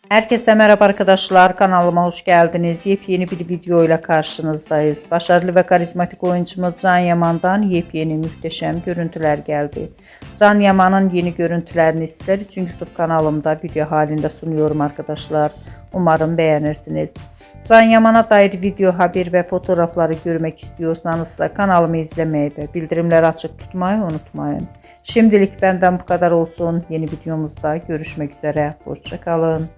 Herkese merhaba arkadaşlar, kanalıma hoş geldiniz. Yepyeni bir video ile karşınızdayız. Başarılı ve karizmatik oyuncumuz Can Yaman'dan yepyeni muhteşem görüntüler geldi. Can Yaman'ın yeni görüntülerini sizler için YouTube kanalımda video halinde sunuyorum arkadaşlar. Umarım beğenirsiniz. Can Yaman'a dair video, haber ve fotoğrafları görmek istiyorsanız da kanalımı izlemeyi ve bildirimleri açık tutmayı unutmayın. Şimdilik benden bu kadar olsun. Yeni videomuzda görüşmek üzere. Hoşça kalın.